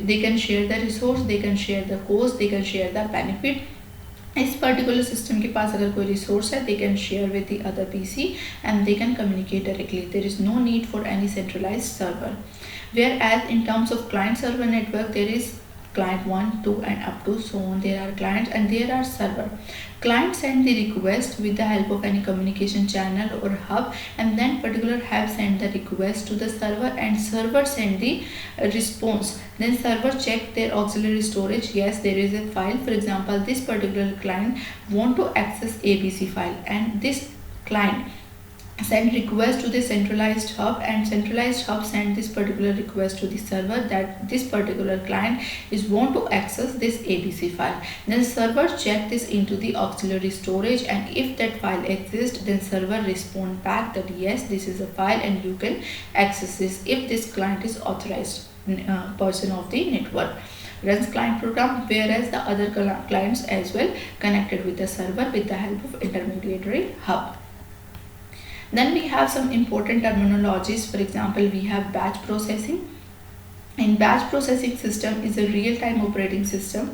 They can share the resource, they can share the cost, they can share the benefit इस particular system के पास अगर कोई resource है, they can share with the other PC and they can communicate directly. There is no need for any centralised server. Whereas in terms of client server network, there is client 1, 2 and up to so on. There are clients and there are server. Client send the request with the help of any communication channel or hub, and then particular hub send the request to the server and server send the response. Then server check their auxiliary storage. Yes, there is a file. For example, this particular client want to access ABC file, and this client send request to the centralized hub, and centralized hub send this particular request to the server that this particular client is want to access this ABC file. Then server check this into the auxiliary storage, and if that file exists, then server respond back that yes, this is a file and you can access this if this client is authorized person of the network. Runs client program, whereas the other clients as well connected with the server with the help of intermediary hub. Then we have some important terminologies. For example, we have batch processing. In batch processing system is a real-time operating system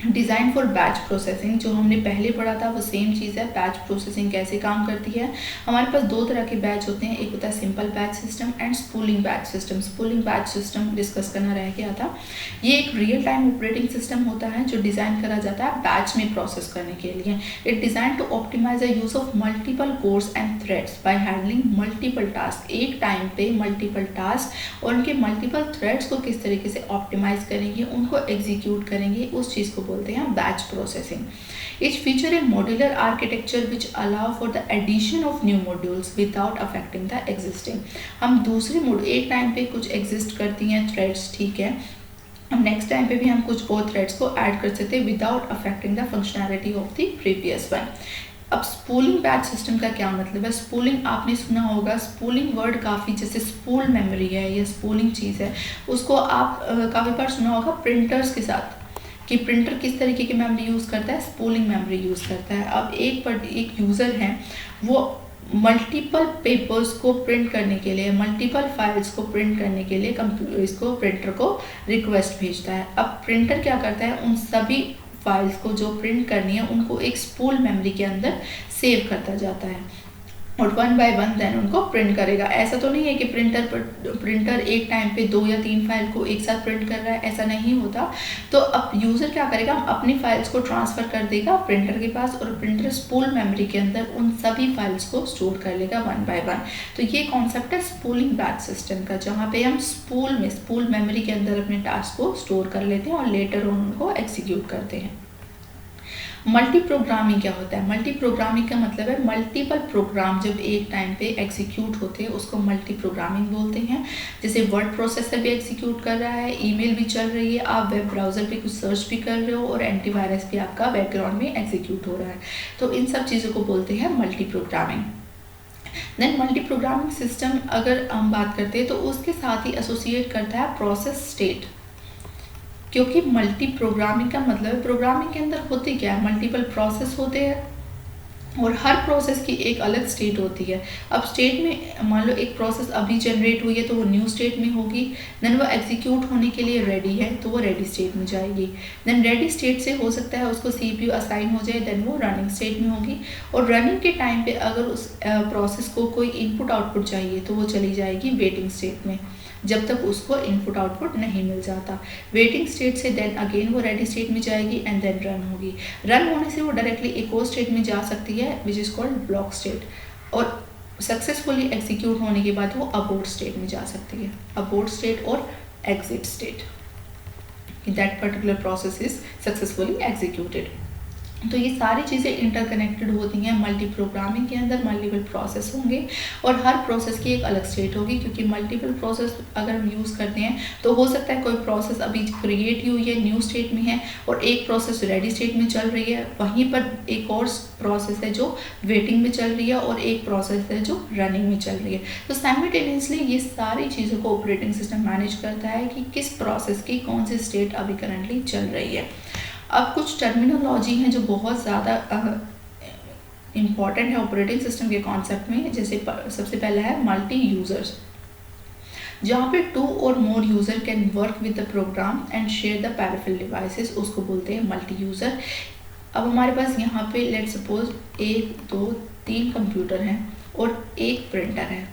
design for batch processing. जो हमने पहले पढ़ा था वो same चीज़ है. Batch processing कैसे काम करती है? हमारे पास दो तरह के बैच होते हैं. एक होता है simple batch system and spooling batch system. Spooling batch system discuss करना रह गया था. ये एक रियल टाइम ऑपरेटिंग सिस्टम होता है जो डिज़ाइन करा जाता है बैच में प्रोसेस करने के लिए. It design to optimise the use of multiple cores and threads by handling multiple task. एक टाइम पे मल्टीपल टास्क और उनके मल्टीपल थ्रेड्स को किस तरीके से ऑप्टिमाइज करेंगे, उनको एग्जीक्यूट करेंगे, उस चीज़ को बोलते हैं batch processing. Each feature a modular architecture which allow for the addition of new modules without affecting the existing. हम दूसरे एक टाइम पे कुछ एग्जिस्ट करती हैं थ्रेड्स, ठीक है. हम नेक्स्ट टाइम पे भी हम कुछ और थ्रेड्स को ऐड कर सकते हैं without affecting the functionality of the previous one. अब स्पूलिंग बैच सिस्टम का क्या मतलब है? स्पूलिंग आपने सुना होगा. स्पूलिंग वर्ड काफ़ी, जैसे स्पूल मेमोरी है या स्पूलिंग चीज़ है, उसको आप काफ़ी बार सुना होगा प्रिंटर्स के साथ कि प्रिंटर किस तरीके की मेमोरी यूज़ करता है, स्पूलिंग मेमोरी यूज़ करता है. अब एक यूज़र है, वो मल्टीपल पेपर्स को प्रिंट करने के लिए, मल्टीपल फाइल्स को प्रिंट करने के लिए इसको प्रिंटर को रिक्वेस्ट भेजता है. अब प्रिंटर क्या करता है, उन सभी फाइल्स को जो प्रिंट करनी है उनको एक स्पूल मेमोरी के अंदर सेव करता जाता है और वन बाय वन देन उनको प्रिंट करेगा. ऐसा तो नहीं है कि प्रिंटर एक टाइम पे 2 या 3 फाइल को एक साथ प्रिंट कर रहा है, ऐसा नहीं होता. तो अब यूज़र क्या करेगा, अपनी फाइल्स को ट्रांसफ़र कर देगा प्रिंटर के पास और प्रिंटर स्पूल मेमोरी के अंदर उन सभी फाइल्स को स्टोर कर लेगा वन बाय वन. तो ये कॉन्सेप्ट है स्पूलिंग बैच सिस्टम का, जहाँ पे हम स्पूल मेमोरी के अंदर अपने टास्क को स्टोर कर लेते हैं और लेटर ऑन उनको एग्जीक्यूट करते हैं. मल्टी प्रोग्रामिंग क्या होता है? मल्टी प्रोग्रामिंग का मतलब है मल्टीपल प्रोग्राम जब एक टाइम पे एग्जीक्यूट होते हैं उसको मल्टी प्रोग्रामिंग बोलते हैं. जैसे वर्ड प्रोसेसर भी एग्जीक्यूट कर रहा है, ईमेल भी चल रही है, आप वेब ब्राउज़र पे कुछ सर्च भी कर रहे हो और एंटीवायरस भी आपका बैकग्राउंड में एग्जीक्यूट हो रहा है. तो इन सब चीज़ों को बोलते हैं multi programming. Then multi programming system अगर हम बात करते हैं तो उसके साथ ही एसोसिएट करता है प्रोसेस स्टेट, क्योंकि मल्टी प्रोग्रामिंग का मतलब है प्रोग्रामिंग के अंदर होती क्या है, मल्टीपल प्रोसेस होते हैं और हर प्रोसेस की एक अलग स्टेट होती है. अब स्टेट में मान लो एक प्रोसेस अभी जनरेट हुई है तो वो न्यू स्टेट में होगी. देन वो एग्जीक्यूट होने के लिए रेडी है तो वो रेडी स्टेट में जाएगी. देन रेडी स्टेट से हो सकता है उसको CPU असाइन हो जाए, देन वो रनिंग स्टेट में होगी. और रनिंग के टाइम पे अगर उस प्रोसेस को कोई इनपुट आउटपुट चाहिए तो वो चली जाएगी वेटिंग स्टेट में, जब तक उसको इनपुट आउटपुट नहीं मिल जाता. वेटिंग स्टेट से देन अगेन वो रेडी स्टेट में जाएगी एंड देन रन होगी. रन होने से वो डायरेक्टली एक और स्टेट में जा सकती है which is called block state, और सक्सेसफुली एग्जीक्यूट होने के बाद वो अबोर्ट स्टेट में जा सकती है. अबोर्ट स्टेट और exit state, that particular process is successfully executed. तो ये सारी चीज़ें इंटरकनेक्टेड होती हैं. मल्टी प्रोग्रामिंग के अंदर मल्टीपल प्रोसेस होंगे और हर प्रोसेस की एक अलग स्टेट होगी, क्योंकि मल्टीपल प्रोसेस अगर हम यूज़ करते हैं तो हो सकता है कोई प्रोसेस अभी क्रिएट हुई है, न्यू स्टेट में है, और एक प्रोसेस रेडी स्टेट में चल रही है, वहीं पर एक और प्रोसेस है जो वेटिंग में चल रही है और एक प्रोसेस है जो रनिंग में चल रही है. तो साइमल्टेनियसली ये सारी चीज़ों को ऑपरेटिंग सिस्टम मैनेज करता है कि किस प्रोसेस की कौन सी स्टेट अभी करंटली चल रही है. अब कुछ टर्मिनोलॉजी हैं जो बहुत ज़्यादा इम्पॉर्टेंट है ऑपरेटिंग सिस्टम के कॉन्सेप्ट में. जैसे सबसे पहला है मल्टी यूज़र्स, जहाँ पे 2 और more user can work with the program and share the peripheral devices, उसको बोलते हैं मल्टी यूज़र. अब हमारे पास यहाँ पे लेट सपोज 1 2 3 कंप्यूटर हैं और एक प्रिंटर है।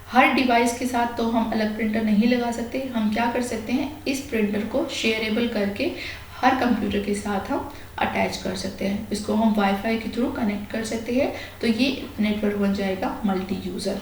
हर डिवाइस के साथ तो हम अलग प्रिंटर नहीं लगा सकते, हम क्या कर सकते हैं, इस प्रिंटर को शेयरेबल करके हर कंप्यूटर के साथ हम अटैच कर सकते हैं। इसको हम वाईफाई के थ्रू कनेक्ट कर सकते हैं, तो ये नेटवर्क बन जाएगा मल्टी यूज़र।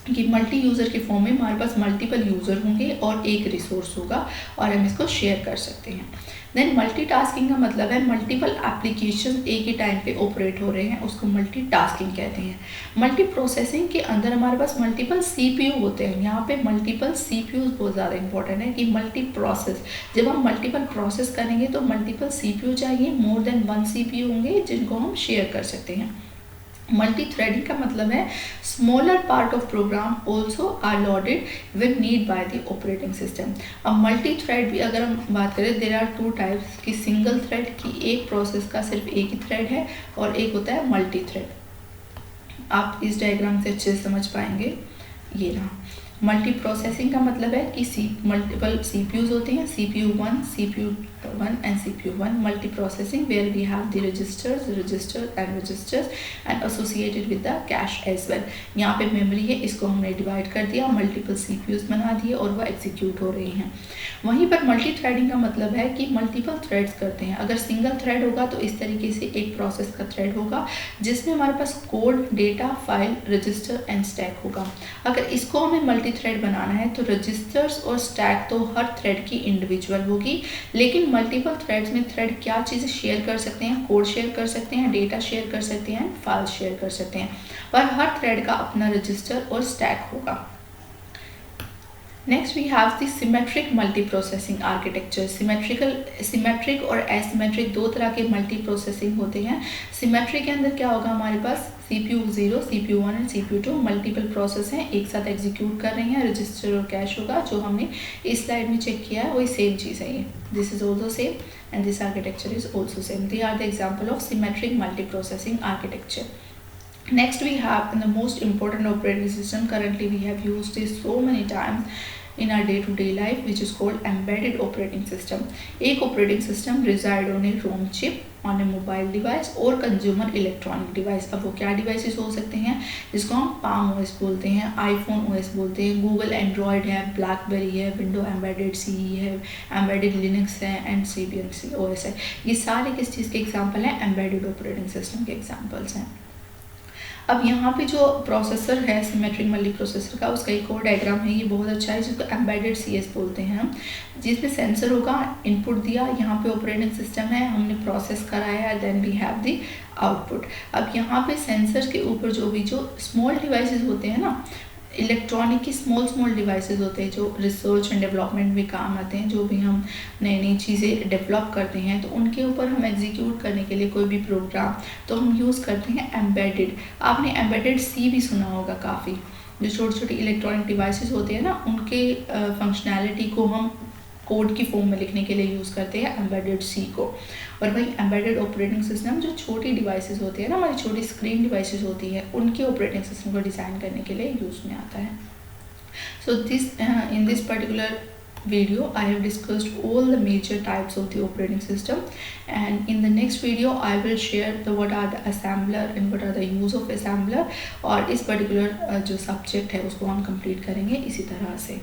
कि मल्टी यूज़र के फॉर्म में हमारे पास मल्टीपल यूज़र होंगे और एक रिसोर्स होगा और हम इसको शेयर कर सकते हैं। देन मल्टीटास्किंग का मतलब है मल्टीपल एप्लीकेशन एक ही टाइम पे ऑपरेट हो रहे हैं, उसको मल्टीटास्किंग कहते हैं। मल्टी प्रोसेसिंग के अंदर हमारे पास मल्टीपल सीपीयू होते हैं। यहाँ पे मल्टीपल सीपीयू बहुत ज़्यादा इंपॉर्टेंट है कि मल्टी प्रोसेस, जब हम मल्टीपल प्रोसेस करेंगे तो मल्टीपल सीपीयू चाहिए, मोर देन 1 सीपीयू होंगे जिनको हम शेयर कर सकते हैं। मल्टी थ्रेडिंग का मतलब है smaller part of program also are loaded when need by the operating system. अब मल्टी थ्रेड भी अगर हम बात करें, देयर आर 2 टाइप्स की सिंगल थ्रेड की एक प्रोसेस का सिर्फ एक ही थ्रेड है और एक होता है मल्टी थ्रेड। आप इस डायग्राम से अच्छे से समझ पाएंगे। ये रहा मल्टी प्रोसेसिंग का मतलब है कि मल्टीपल सीपीयूज होते हैं, CPU 1 CPU 1 and CPU 1 multi processing where we have the registers and associated with the cache as well. यहाँ पे मेमोरी है, इसको हमने डिवाइड कर दिया, मल्टीपल सीपीयूज बना दिए और वह एग्जीक्यूट हो रही हैं। वहीं पर मल्टी थ्रेडिंग का मतलब है कि मल्टीपल थ्रेड्स करते हैं। अगर सिंगल थ्रेड होगा तो इस तरीके से एक प्रोसेस का थ्रेड होगा जिसमें हमारे पास code, data, file, register and stack होगा। अगर इसको हमें मल्टी थ्रेड बनाना है तो रजिस्टर्स और स्टैक तो हर थ्रेड की इंडिविजुअल होगी, लेकिन मल्टीपल थ्रेड्स में थ्रेड क्या चीज़ें शेयर कर सकते हैं, कोड शेयर कर सकते हैं, डेटा शेयर कर सकते हैं, फाइल शेयर कर सकते हैं, पर हर थ्रेड का अपना रजिस्टर और स्टैक होगा। Next we have the symmetric multi processing architecture. Symmetric और एसिमेट्रिक 2 तरह के मल्टी प्रोसेसिंग होते हैं। सिमेट्रिक के अंदर क्या होगा, हमारे पास CPU 0 CPU 1 and CPU 2 multiple process हैं, एक साथ एग्जीक्यूट कर रही हैं, रजिस्टर और कैश होगा। जो हमने इस स्लाइड में चेक किया है वही सेम चीज़ है। ये this is also same and this architecture is also same. They are the example of symmetric multi processing architecture. Next we have the most important operating system. Currently we have used this so many times in our day-to-day life, which is called embedded operating system. एक operating system reside on a ROM chip, on a mobile device और consumer electronic device. अब वो क्या devices हो सकते हैं, जिसको हम Palm OS बोलते हैं, iPhone OS बोलते हैं, Google Android है, BlackBerry है, Windows Embedded CE है, Embedded Linux है and Debian OS है। ये सारे किस चीज़ के एग्जाम्पल हैं, embedded operating system के एग्जाम्पल्स हैं। अब यहाँ पे जो प्रोसेसर है सिमेट्रिक मल्टी प्रोसेसर का, उसका एक और डायग्राम है, ये बहुत अच्छा है, जिसको एम्बेडेड CS बोलते हैं हम, जिसमें सेंसर होगा, इनपुट दिया, यहाँ पे ऑपरेटिंग सिस्टम है, हमने प्रोसेस कराया, then we have the output. अब यहाँ पे सेंसर के ऊपर जो स्मॉल डिवाइसेस होते हैं ना, इलेक्ट्रॉनिक की स्मॉल डिवाइसेस होते हैं जो रिसर्च एंड डेवलपमेंट में काम आते हैं, जो भी हम नई चीज़ें डेवलप करते हैं तो उनके ऊपर हम एग्जीक्यूट करने के लिए कोई भी प्रोग्राम तो हम यूज़ करते हैं एम्बेडेड। आपने एम्बेडेड C भी सुना होगा काफ़ी, जो छोटे इलेक्ट्रॉनिक डिवाइसेस होते हैं ना, उनके फंक्शनैलिटी को हम कोड की फॉर्म में लिखने के लिए यूज़ करते हैं एम्बेडेड C को। और वही एम्बेडेड ऑपरेटिंग सिस्टम जो छोटी डिवाइसेस होती है ना, हमारी छोटी स्क्रीन डिवाइसेस होती है, उनके ऑपरेटिंग सिस्टम को डिज़ाइन करने के लिए यूज़ में आता है। सो in this particular video I have discussed all the major types of the operating system, and in the next video I will share what are the assembler and what are the use of assembler, और इस particular जो subject है उसको हम complete करेंगे इसी तरह से।